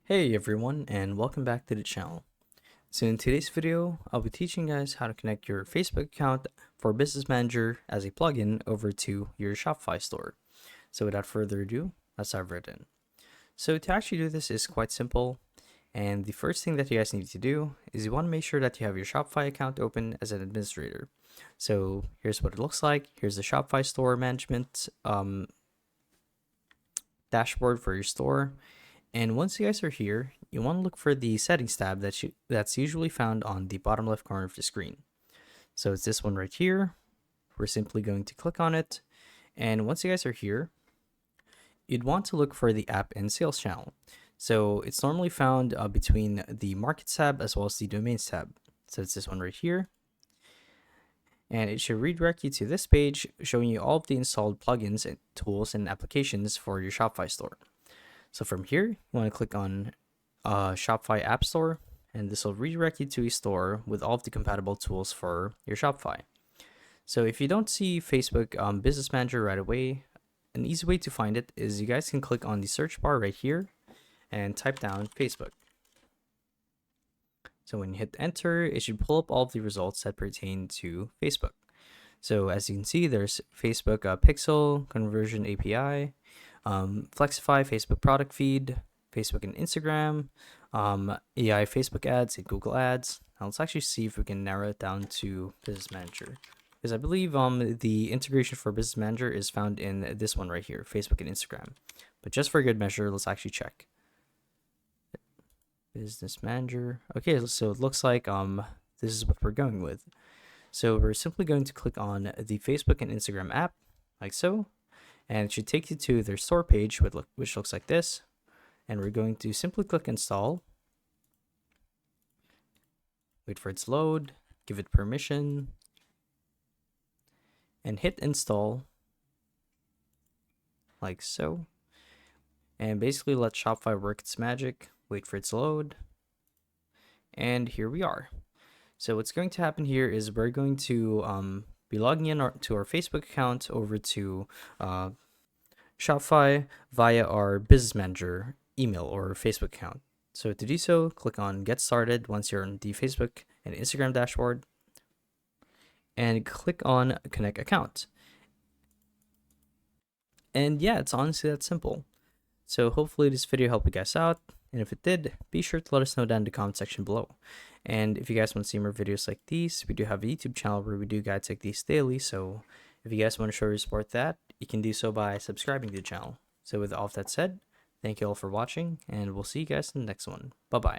Hey everyone, and welcome back to the channel. So in today's video, I'll be teaching you guys how to connect your Facebook account for Business Manager as a plugin over to your Shopify store. So without further ado, let's dive right in. So to actually do this is quite simple, and the first thing that you guys need to do is you want to make sure that you have your Shopify account open as an administrator. So here's what it looks like. Here's the Shopify store management dashboard for your store. And once you guys are here, you want to look for the settings tab that's usually found on the bottom left corner of the screen. So it's this one right here. We're simply going to click on it. And once you guys are here, you'd want to look for the app and sales channel. So it's normally found between the markets tab as well as the domains tab. So it's this one right here. And it should redirect you to this page showing you all of the installed plugins and tools and applications for your Shopify store. So from here, you want to click on Shopify App Store, and this will redirect you to a store with all of the compatible tools for your Shopify. So if you don't see Facebook Business Manager right away, an easy way to find it is you guys can click on the search bar right here and type down Facebook. So when you hit enter, it should pull up all of the results that pertain to Facebook. So as you can see, there's Facebook Pixel, Conversion API, Flexify, Facebook product feed, Facebook and Instagram, AI Facebook ads and Google ads. Now let's actually see if we can narrow it down to Business Manager, because I believe the integration for Business Manager is found in this one right here, Facebook and Instagram. But just for good measure, let's actually check. Business Manager. Okay, so it looks like this is what we're going with. So we're simply going to click on the Facebook and Instagram app, like so, and it should take you to their store page, which looks like this. And we're going to simply click install, wait for its load, give it permission, and hit install, like so. And basically let Shopify work its magic, wait for its load, and here we are. So what's going to happen here is we're going to be logging in to our Facebook account over to Shopify via our Business Manager email or Facebook account. So to do so, click on Get Started once you're on the Facebook and Instagram dashboard, and click on Connect Account. And yeah, it's honestly that simple. So hopefully this video helped you guys out, and if it did, be sure to let us know down in the comment section below. And if you guys want to see more videos like these, we do have a YouTube channel where we do guides like these daily, so if you guys want to show your support that, you can do so by subscribing to the channel. So with all of that said, thank you all for watching, and we'll see you guys in the next one. Bye-bye.